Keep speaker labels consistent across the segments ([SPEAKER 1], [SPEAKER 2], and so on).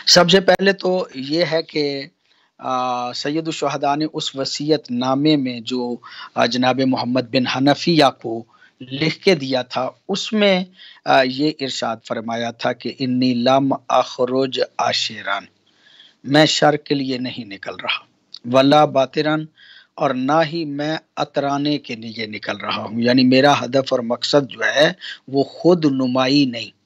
[SPEAKER 1] سب سے پہلے تو یہ ہے کہ سید الشہداء نے اس وصیت نامے میں جو جناب محمد بن حنفیہ کو لکھ کے دیا تھا، اس میں یہ ارشاد فرمایا تھا کہ انی لم اخرج عاشران، میں شر کے لیے نہیں نکل رہا، ولا باطرن، اور نہ ہی میں اترانے کے لیے نکل رہا ہوں، یعنی میرا ہدف اور مقصد جو ہے وہ خود نمائی نہیں،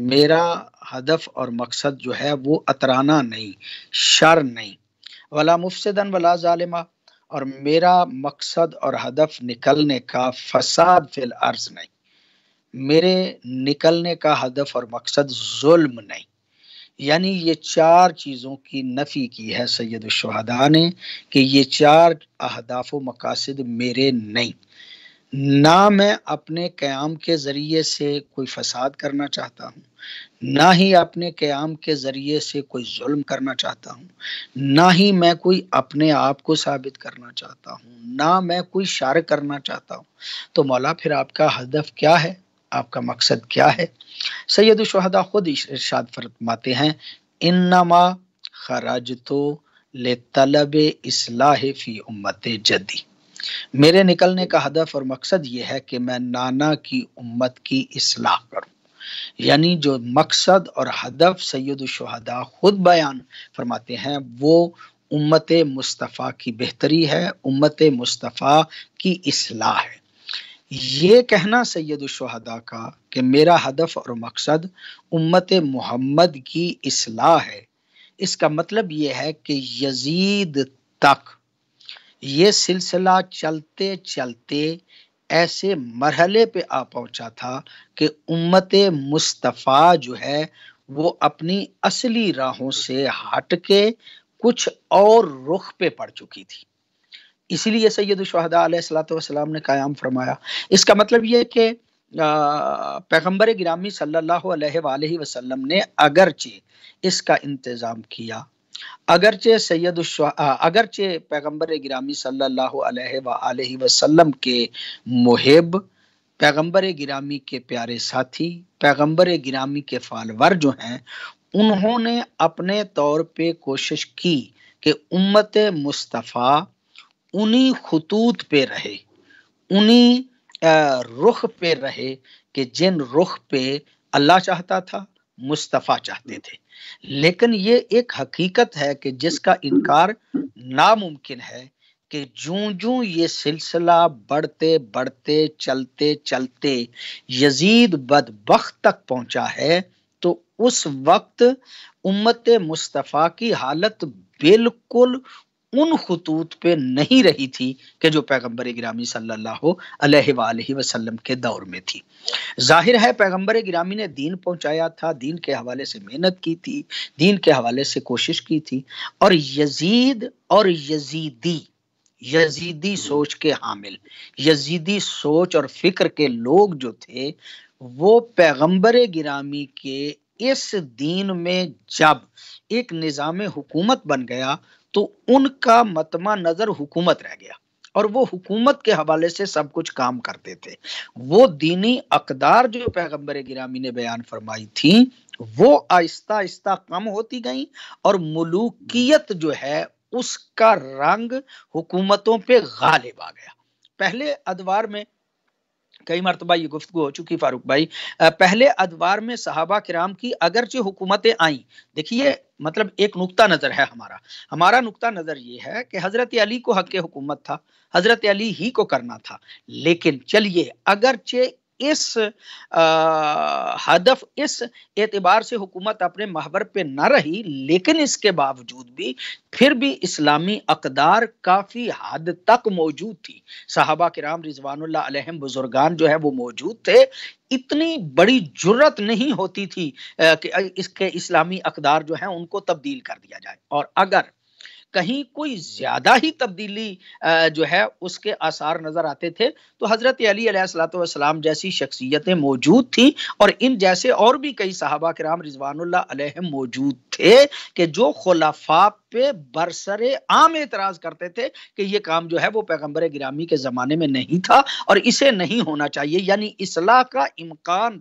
[SPEAKER 1] میرا ہدف اور مقصد جو ہے وہ اترانا نہیں، شر نہیں، ولا مفسدن ولا ظالمہ، اور میرا مقصد اور ہدف نکلنے کا فساد فی الارض نہیں، میرے نکلنے کا ہدف اور مقصد ظلم نہیں۔ یعنی یہ چار چیزوں کی نفی کی ہے سید الشہداء نے کہ یہ چار اہداف و مقاصد میرے نہیں، نہ میں اپنے قیام کے ذریعے سے کوئی فساد کرنا چاہتا ہوں، نہ ہی اپنے قیام کے ذریعے سے کوئی ظلم کرنا چاہتا ہوں، نہ ہی میں کوئی اپنے آپ کو ثابت کرنا چاہتا ہوں، نہ میں کوئی شر کرنا چاہتا ہوں۔ تو مولا پھر آپ کا ہدف کیا ہے، آپ کا مقصد کیا ہے؟ سید الشہداء خود ارشاد فرماتے ہیں انما خرجت لطلب اصلاح فی امت جدی، میرے نکلنے کا ہدف اور مقصد یہ ہے کہ میں نانا کی امت کی اصلاح کروں۔ یعنی جو مقصد اور ہدف سید الشہداء خود بیان فرماتے ہیں وہ امت مصطفیٰ کی بہتری ہے، امت مصطفیٰ کی اصلاح ہے۔ یہ کہنا سید الشہداء کا کہ میرا ہدف اور مقصد امت محمد کی اصلاح ہے، اس کا مطلب یہ ہے کہ یزید تک یہ سلسلہ چلتے چلتے ایسے مرحلے پہ آ پہنچا تھا کہ امت مصطفیٰ جو ہے وہ اپنی اصلی راہوں سے ہٹ کے کچھ اور رخ پہ پڑ چکی تھی۔ اسی لیے سید الشہداء علیہ الصلوۃ والسلام نے قیام فرمایا۔ اس کا مطلب یہ ہے کہ پیغمبر گرامی صلی اللہ علیہ وآلہ وسلم نے اگرچہ اس کا انتظام کیا، اگرچہ پیغمبر گرامی صلی اللہ علیہ وآلہ وسلم کے محب، پیغمبر گرامی کے پیارے ساتھی، پیغمبر گرامی کے فالور جو ہیں، انہوں نے اپنے طور پہ کوشش کی کہ امت مصطفیٰ انہی خطوط پہ رہے، انہی رخ پہ رہے کہ جن رخ پہ اللہ چاہتا تھا، مصطفیٰ چاہتے تھے۔ لیکن یہ ایک حقیقت ہے کہ جس کا انکار ناممکن ہے کہ جوں یہ سلسلہ بڑھتے بڑھتے چلتے چلتے یزید بدبخت تک پہنچا ہے تو اس وقت امت مصطفیٰ کی حالت بالکل ان خطوط پہ نہیں رہی تھی کہ جو پیغمبر گرامی صلی اللہ علیہ وآلہ وسلم کے دور میں تھی۔ ظاہر ہے پیغمبر گرامی نے دین پہنچایا تھا، دین کے حوالے سے محنت کی تھی، دین کے حوالے سے کوشش کی تھی، اور یزید اور یزیدی سوچ کے حامل، یزیدی سوچ اور فکر کے لوگ جو تھے وہ پیغمبر گرامی کے اس دین میں جب ایک نظام حکومت بن گیا تو ان کا مطمع نظر حکومت رہ گیا، اور وہ حکومت کے حوالے سے سب کچھ کام کرتے تھے۔ وہ دینی اقدار جو پیغمبر گرامی نے بیان فرمائی تھی وہ آہستہ آہستہ کم ہوتی گئیں، اور ملوکیت جو ہے اس کا رنگ حکومتوں پہ غالب آ گیا۔ پہلے ادوار میں کئی مرتبہ یہ گفتگو ہو چکی فاروق بھائی، پہلے ادوار میں صحابہ کرام کی اگرچہ حکومتیں آئیں، دیکھیے مطلب ایک نقطہ نظر ہے ہمارا نقطہ نظر یہ ہے کہ حضرت علی کو حق حکومت تھا، حضرت علی ہی کو کرنا تھا، لیکن چلیے اگرچہ اس ہدف اس اعتبار سے حکومت اپنے محور پہ نہ رہی، لیکن اس کے باوجود بھی پھر بھی اسلامی اقدار کافی حد تک موجود تھی، صحابہ کرام رضوان اللہ علیہم بزرگان جو ہے وہ موجود تھے۔ اتنی بڑی جرت نہیں ہوتی تھی کہ اس کے اسلامی اقدار جو ہیں ان کو تبدیل کر دیا جائے، اور اگر کہیں کوئی زیادہ ہی تبدیلی جو ہے اس کے آثار نظر آتے تھے تو حضرت علی علیہ الصلوۃ والسلام جیسی شخصیتیں موجود تھیں، اور ان جیسے اور بھی کئی صحابہ کرام رضوان اللہ علیہم موجود تھے کہ جو خلفاء پہ برسر عام اعتراض کرتے تھے کہ یہ کام جو ہے وہ پیغمبر گرامی کے زمانے میں نہیں تھا اور اسے نہیں ہونا چاہیے، یعنی اصلاح کا امکان